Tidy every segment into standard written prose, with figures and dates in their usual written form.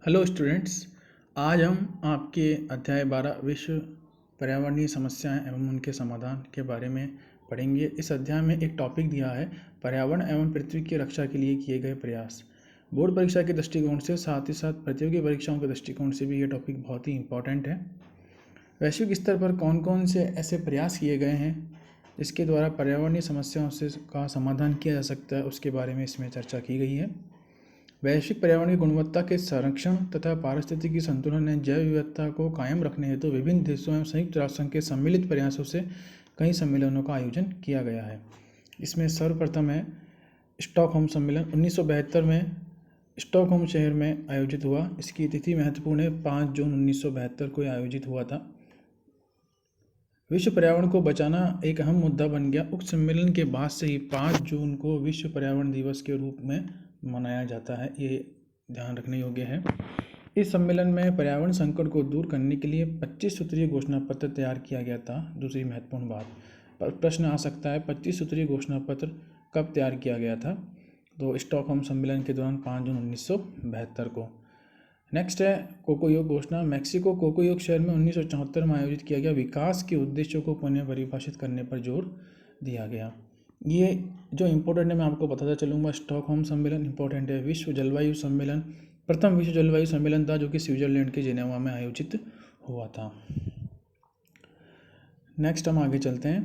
Hello students. आज हम आपके अध्याय 12 विश्व पर्यावरणीय समस्याएं एवं उनके समाधान के बारे में पढ़ेंगे। इस अध्याय में एक टॉपिक दिया है पर्यावरण एवं पृथ्वी की रक्षा के लिए किए गए प्रयास। बोर्ड परीक्षा के दृष्टिकोण से साथ ही साथ प्रतियोगी परीक्षाओं के दृष्टिकोण से भी ये टॉपिक बहुत ही इम्पॉर्टेंट है। वैश्विक स्तर पर कौन कौन से ऐसे प्रयास किए गए हैं जिसके द्वारा पर्यावरणीय समस्याओं से का समाधान किया जा सकता है, उसके बारे में इसमें चर्चा की गई है। वैश्विक पर्यावरणीय गुणवत्ता के संरक्षण तथा पारिस्थितिकी संतुलन एवं जैव विविधता को कायम रखने हेतु विभिन्न देशों एवं संयुक्त राष्ट्र संघ के सम्मिलित प्रयासों से कई सम्मेलनों का आयोजन किया गया है। इसमें सर्वप्रथम है स्टॉकहोम सम्मेलन 1972 में स्टॉकहोम शहर में आयोजित हुआ। इसकी तिथि महत्वपूर्ण है, 5 जून 1972 को आयोजित हुआ था। विश्व पर्यावरण को बचाना एक अहम मुद्दा बन गया। उक्त सम्मेलन के बाद से ही 5 जून को विश्व पर्यावरण दिवस के रूप में मनाया जाता है, ये ध्यान रखने योग्य है। इस सम्मेलन में पर्यावरण संकट को दूर करने के लिए 25 सूत्रीय घोषणा पत्र तैयार किया गया था। दूसरी महत्वपूर्ण बात, प्रश्न आ सकता है 25 सूत्रीय घोषणा पत्र कब तैयार किया गया था? तो स्टॉकहोम सम्मेलन के दौरान 5 जून 1972 को। नेक्स्ट है कोको योग घोषणा। मैक्सिको कोको योग शहर में 1974 में आयोजित किया गया। विकास के उद्देश्यों को पुनः परिभाषित करने पर जोर दिया गया। ये जो इम्पोर्टेंट है मैं आपको बताता चलूँगा। स्टॉकहोम सम्मेलन इम्पोर्टेंट है। विश्व जलवायु सम्मेलन प्रथम विश्व जलवायु सम्मेलन था जो कि स्विट्जरलैंड के जेनेवा में आयोजित हुआ था। नेक्स्ट हम आगे चलते हैं।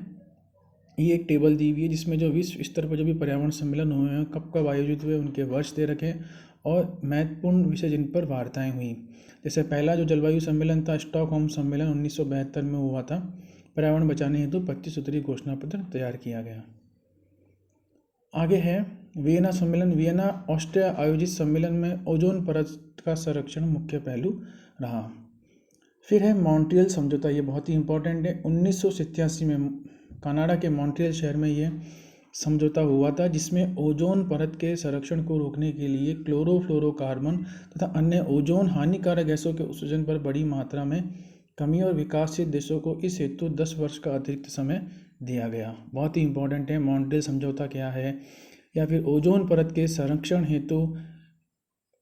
ये एक टेबल दी हुई है जिसमें जो विश्व स्तर पर जो भी पर्यावरण सम्मेलन हुए हैं, कब कब आयोजित हुए, उनके वर्ष दे रखे और महत्वपूर्ण विषय जिन पर वार्ताएं हुई। जैसे पहला जो जलवायु सम्मेलन था स्टॉकहोम सम्मेलन 1972 में हुआ था। पर्यावरण बचाने हेतु 25 सूत्रीय घोषणा पत्र तैयार किया गया। आगे है वियना सम्मेलन। वियना ऑस्ट्रिया आयोजित सम्मेलन में ओजोन परत का संरक्षण मुख्य पहलू रहा। फिर है मॉन्ट्रियल समझौता। ये बहुत ही इंपॉर्टेंट है। 1987 में कनाडा के मॉन्ट्रियल शहर में ये समझौता हुआ था जिसमें ओजोन परत के संरक्षण को रोकने के लिए क्लोरोफ्लोरोकार्बन तथा अन्य ओजोन हानिकारक गैसों के उत्सर्जन पर बड़ी मात्रा में कमी और विकासशील देशों को इस हेतु 10 वर्ष का अतिरिक्त समय दिया गया। बहुत ही इंपॉर्टेंट है। मॉन्ट्रियल समझौता क्या है, या फिर ओजोन परत के संरक्षण हेतु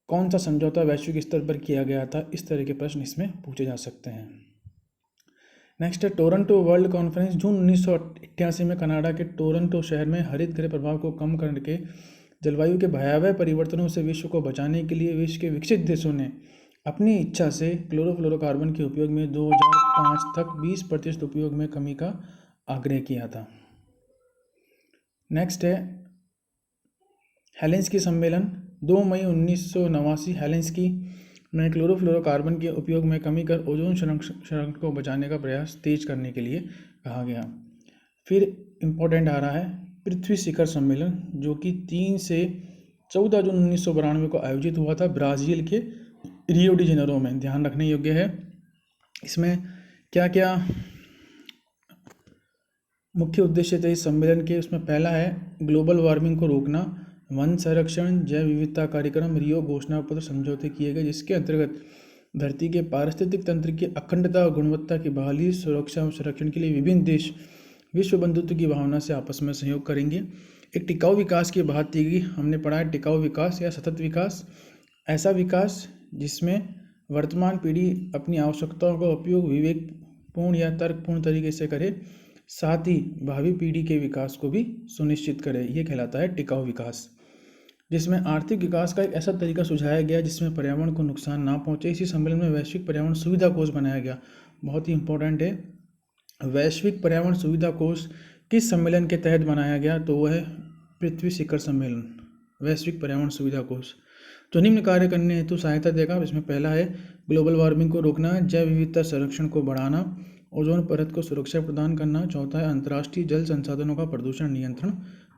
कौन सा समझौता वैश्विक स्तर पर किया गया था, इस तरह के प्रश्न इसमें पूछे जा सकते हैं। नेक्स्ट है टोरंटो वर्ल्ड कॉन्फ्रेंस। जून 1988 में कनाडा के टोरंटो शहर में हरित गृह प्रभाव को कम करके जलवायु के भयावह परिवर्तनों से विश्व को बचाने के लिए विश्व के विकसित देशों ने अपनी इच्छा से क्लोरोफ्लोरोकार्बन के उपयोग में 2005 तक 20% उपयोग में कमी का आग्रह किया था। नेक्स्ट है हेलेंस्की सम्मेलन। 2 मई 1989 हेलेंस्की में क्लोरोफ्लोरोकार्बन के उपयोग में कमी कर ओजोन संरक्षण को बचाने का प्रयास तेज करने के लिए कहा गया। फिर इम्पोर्टेंट आ रहा है पृथ्वी शिखर सम्मेलन जो कि 3 से 14 जून 1992 को आयोजित हुआ था ब्राज़ील के रियो डी जेनेरो में। ध्यान रखने योग्य है। इसमें क्या क्या मुख्य उद्देश्य थे इस सम्मेलन के, उसमें पहला है ग्लोबल वार्मिंग को रोकना, वन संरक्षण, जैव विविधता कार्यक्रम, रियो घोषणा पत्र समझौते किए गए जिसके अंतर्गत धरती के पारिस्थितिक तंत्र की अखंडता और गुणवत्ता की बहाली, सुरक्षा और संरक्षण के लिए विभिन्न देश विश्व बंधुत्व की भावना से आपस में सहयोग करेंगे। एक टिकाऊ विकास की बात की गई। हमने पढ़ा है टिकाऊ विकास या सतत विकास, ऐसा विकास जिसमें वर्तमान पीढ़ी अपनी आवश्यकताओं का उपयोग विवेकपूर्ण या तर्कपूर्ण तरीके से करे, साथ ही भावी पीढ़ी के विकास को भी सुनिश्चित करे। ये कहलाता है टिकाऊ विकास, जिसमें आर्थिक विकास का एक ऐसा तरीका सुझाया गया जिसमें पर्यावरण को नुकसान ना पहुंचे। इसी सम्मेलन में वैश्विक पर्यावरण सुविधा कोष बनाया गया। बहुत ही इंपॉर्टेंट है। वैश्विक पर्यावरण सुविधा कोष किस सम्मेलन के तहत बनाया गया? तो वह है पृथ्वी शिखर सम्मेलन। वैश्विक पर्यावरण सुविधा कोष जो निम्न कार्य करने हेतु सहायता देगा। इसमें पहला है ग्लोबल वार्मिंग को रोकना, जैव विविधता संरक्षण को बढ़ाना, ओजोन परत को सुरक्षा प्रदान करना। चौथा है अंतर्राष्ट्रीय जल संसाधनों का प्रदूषण नियंत्रण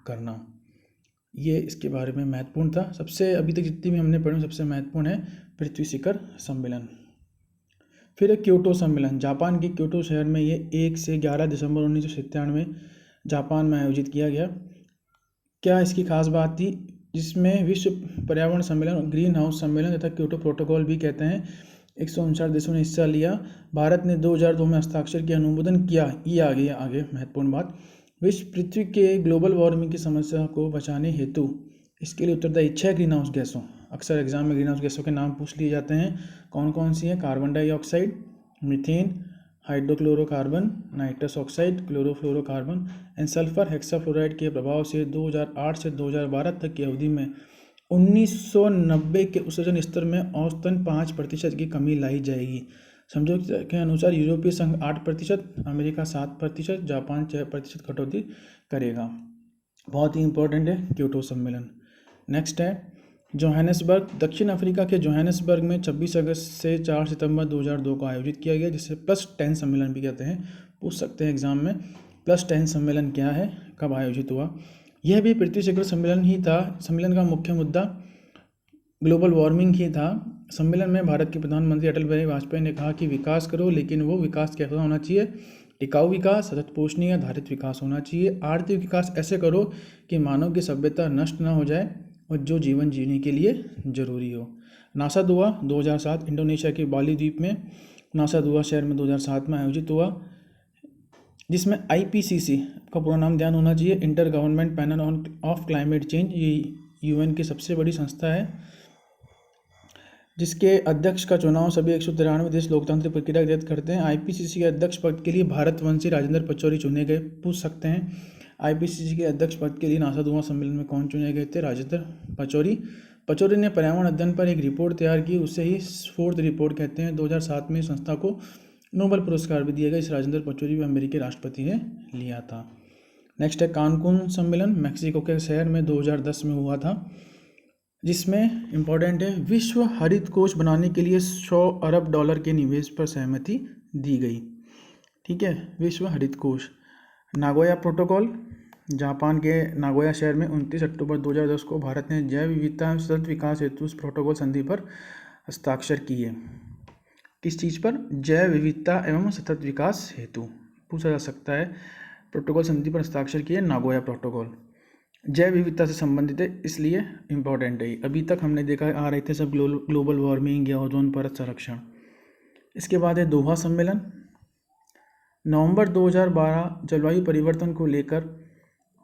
करना। ये इसके बारे में महत्वपूर्ण था। सबसे अभी तक जितनी भी हमने पढ़ी सबसे महत्वपूर्ण है पृथ्वी शिखर सम्मेलन। फिर है क्योटो सम्मेलन। जापान के क्योटो शहर में ये 1 से 11 दिसंबर 1997 जापान में आयोजित किया गया। क्या इसकी खास बात थी? जिसमें विश्व पर्यावरण सम्मेलन, ग्रीन हाउस सम्मेलन तथा क्योटो प्रोटोकॉल भी कहते हैं, 159 देशों ने हिस्सा लिया। भारत ने 2002 में हस्ताक्षर किया, अनुमोदन किया। ये आगे महत्वपूर्ण बात, विश्व पृथ्वी के ग्लोबल वार्मिंग की समस्या को बचाने हेतु इसके लिए उत्तरदायी 6 ग्रीन हाउस गैसों, अक्सर एग्जाम में ग्रीन हाउस गैसों के नाम पूछ लिए जाते हैं। कौन कौन सी है? Carbon dioxide, methane, hydrochlorocarbon, nitrous oxide, chlorofluorocarbon and sulphur hexafluoride के प्रभाव से 2008 से 2012 तक की अवधि में 1990 के उत्सर्जन स्तर में औसतन 5% की कमी लाई जाएगी। समझौते के अनुसार यूरोपीय संघ 8%, अमेरिका 7%, जापान 6% कटौती करेगा। बहुत ही इंपॉर्टेंट है क्योटो सम्मेलन। नेक्स्ट है जोहानिसबर्ग। दक्षिण अफ्रीका के जोहानिसबर्ग में 26 अगस्त से 4 सितंबर 2002 को आयोजित किया गया, जिसे +10 सम्मेलन भी कहते हैं। पूछ सकते हैं एग्जाम में +10 सम्मेलन क्या है, कब आयोजित हुआ। यह भी पृथ्वी शिखर सम्मेलन ही था। सम्मेलन का मुख्य मुद्दा ग्लोबल वार्मिंग ही था। सम्मेलन में भारत के प्रधानमंत्री अटल बिहारी वाजपेयी ने कहा कि विकास करो, लेकिन वो विकास कैसा होना चाहिए? टिकाऊ विकास, सतत पोषणीय आधारित विकास होना चाहिए। आर्थिक विकास ऐसे करो कि मानव की सभ्यता नष्ट न हो जाए और जो जीवन जीने के लिए जरूरी हो। नासा दुआ 2007 इंडोनेशिया के बाली द्वीप में नासा दुआ शहर में 2007 में आयोजित हुआ, जिसमें IPCC का पूरा नाम ध्यान होना चाहिए, inter government panel of climate change. ये UN की सबसे बड़ी संस्था है, जिसके अध्यक्ष का चुनाव सभी 193 देश लोकतांत्रिक प्रक्रिया के तहत करते हैं। IPCC के अध्यक्ष पद के लिए भारतवंशी राजेंद्र पचौरी चुने गए। पूछ सकते हैं IPCC के अध्यक्ष पद के लिए नासा दुआ सम्मेलन में कौन चुने गए थे? राजेंद्र पचौरी। पचौरी ने पर्यावरण अध्ययन पर एक रिपोर्ट तैयार की, उसे ही 4th रिपोर्ट कहते हैं। 2007 में संस्था को नोबेल पुरस्कार भी दिया गया, इस राजेंद्र पचौरी भी अमेरिकी राष्ट्रपति ने लिया था। नेक्स्ट है कानकून सम्मेलन, मैक्सिको के शहर में 2010 में हुआ था, जिसमें इम्पोर्टेंट है विश्व हरित कोष बनाने के लिए $100 अरब के निवेश पर सहमति दी गई। ठीक है, विश्व हरित कोष। नागोया प्रोटोकॉल, जापान के नागोया शहर में 29 अक्टूबर 2010 को भारत ने जैव विविधता एवं सतत विकास हेतु उस प्रोटोकॉल संधि पर हस्ताक्षर किए। किस चीज़ पर? जैव विविधता एवं सतत विकास हेतु पूछा जा सकता है। प्रोटोकॉल संधि पर हस्ताक्षर किए, नागोया प्रोटोकॉल। जैव विविधता से संबंधित है, इसलिए इम्पोर्टेंट है। अभी तक हमने देखा आ रहे थे सब ग्लोबल वार्मिंग या ओजोन परत संरक्षण। इसके बाद है दोहा सम्मेलन। नवंबर 2012 जलवायु परिवर्तन को लेकर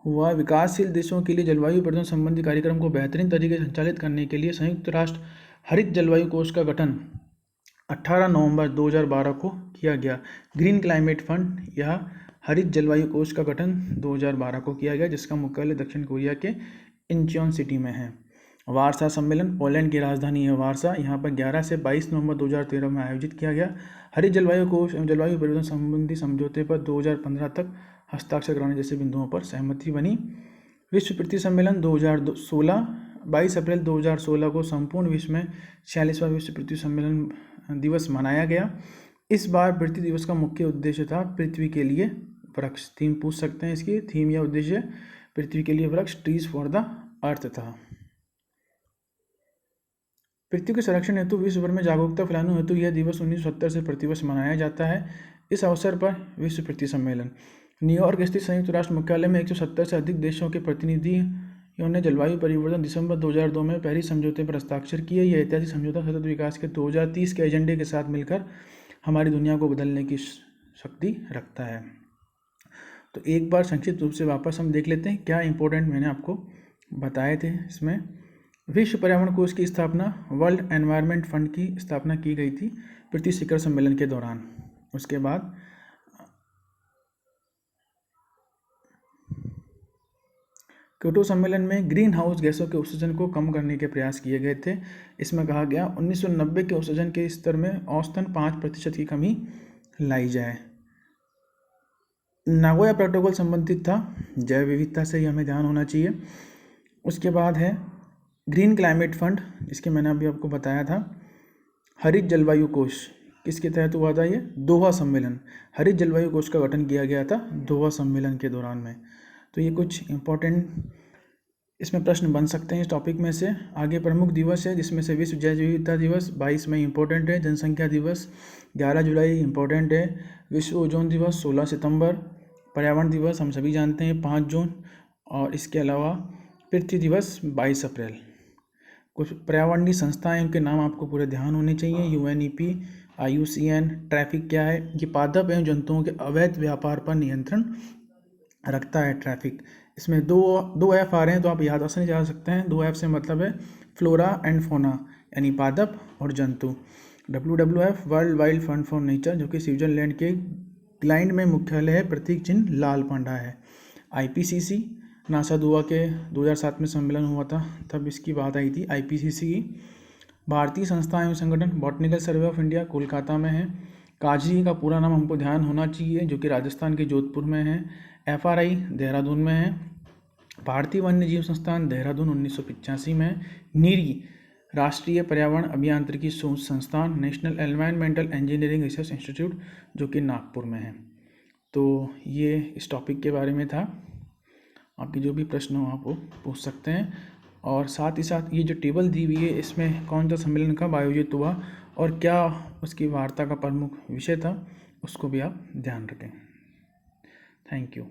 हुआ। विकासशील देशों के लिए जलवायु परिवर्तन संबंधी कार्यक्रम को बेहतरीन तरीके से संचालित करने के लिए संयुक्त राष्ट्र हरित जलवायु कोष का गठन 18 नवंबर 2012 को किया गया। ग्रीन क्लाइमेट फंड या हरित जलवायु कोष का गठन 2012 को किया गया, जिसका मुख्यालय दक्षिण कोरिया के इंचियोन सिटी में है। वार्सा सम्मेलन, पोलैंड की राजधानी है वार्सा, यहाँ पर 11 से 22 नवंबर 2013 में आयोजित किया गया। हरित जलवायु कोष एवं जलवायु परिवर्तन संबंधी समझौते पर 2015 तक हस्ताक्षर कराने जैसे बिंदुओं पर सहमति बनी। विश्व पृथ्वी सम्मेलन 2016, 22 अप्रैल 2016 को संपूर्ण विश्व में 46वां विश्व पृथ्वी सम्मेलन दिवस मनाया गया। इस बार पृथ्वी दिवस का मुख्य उद्देश्य था पृथ्वी के लिए वृक्ष। थीम पूछ सकते हैं इसकी, थीम या उद्देश्य पृथ्वी के लिए वृक्ष, ट्रीज फॉर द अर्थ था। पृथ्वी के संरक्षण हेतु विश्व भर में जागरूकता फैलाने हेतु यह दिवस 1970 से प्रतिवर्ष मनाया जाता है। इस अवसर पर विश्व पृथ्वी सम्मेलन न्यूयॉर्क स्थित संयुक्त राष्ट्र मुख्यालय में 170 से अधिक देशों के प्रतिनिधियों ने जलवायु परिवर्तन दिसंबर 2002 में पेरिस समझौते पर हस्ताक्षर किए। यह ऐतिहासिक समझौता सतत विकास के 2030 के एजेंडे के साथ मिलकर हमारी दुनिया को बदलने की शक्ति रखता है। तो एक बार संक्षिप्त रूप से वापस हम देख लेते हैं क्या इंपॉर्टेंट मैंने आपको बताए थे। इसमें विश्व पर्यावरण कोष की स्थापना, वर्ल्ड एनवायरनमेंट फंड की स्थापना की गई थी पृथ्वी शिखर सम्मेलन के दौरान। उसके बाद क्योटो सम्मेलन में ग्रीन हाउस गैसों के उत्सर्जन को कम करने के प्रयास किए गए थे। इसमें कहा गया 1990 के उत्सर्जन के स्तर में औसतन 5% की कमी लाई जाए। नागोया प्रोटोकॉल संबंधित था जैव विविधता से, ही हमें ध्यान होना चाहिए। उसके बाद है ग्रीन क्लाइमेट फंड, इसके मैंने अभी आपको बताया था। हरित जलवायु कोष किसके तहत हुआ था? ये दोहा सम्मेलन, हरित जलवायु कोष का गठन किया गया था दोहा सम्मेलन के दौरान में। तो ये कुछ इंपॉर्टेंट इसमें प्रश्न बन सकते हैं इस टॉपिक में से। आगे प्रमुख दिवस है, जिसमें से विश्व जैव विविधता दिवस 22 मई इंपॉर्टेंट है। जनसंख्या दिवस 11 जुलाई इंपॉर्टेंट है। विश्व ओजोन दिवस 16 सितंबर। पर्यावरण दिवस हम सभी जानते हैं 5 जून। और इसके अलावा पृथ्वी दिवस 22 अप्रैल। कुछ पर्यावरणीय संस्थाएं, उनके नाम आपको पूरे ध्यान होने चाहिए। UNEP, IUCN। ट्रैफिक क्या है? ये पादप एवं जंतुओं के अवैध व्यापार पर नियंत्रण रखता है ट्रैफिक। इसमें दो F आ रहे हैं, तो आप याद आसानी जा सकते हैं। 2 F से मतलब है फ्लोरा एंड फोना यानी पादप और जंतु। WWF world wild fund for nature जो कि स्विट्जरलैंड के ग्लाइंड में मुख्यालय है, प्रतीक चिन्ह लाल पांडा है। IPCC नासा दुआ के 2007 में सम्मेलन हुआ था, तब इसकी बात आई थी IPCC की। भारतीय संस्था एवं संगठन botanical survey of India Kolkata में है। काजी का पूरा नाम हमको ध्यान होना चाहिए, जो कि राजस्थान के जोधपुर में है। FRI देहरादून में है। भारतीय वन्य जीव संस्थान देहरादून 1985 में है। नीरी राष्ट्रीय पर्यावरण अभियांत्रिकी शोध संस्थान national environmental engineering research institute जो कि नागपुर में है। तो ये इस टॉपिक के बारे में था। आपके जो भी प्रश्न हो आप वो पूछ सकते हैं, और साथ ही साथ ये जो टेबल दी हुई है इसमें कौन सा सम्मेलन कब आयोजित हुआ और क्या उसकी वार्ता का प्रमुख विषय था उसको भी आप ध्यान रखें। Thank you.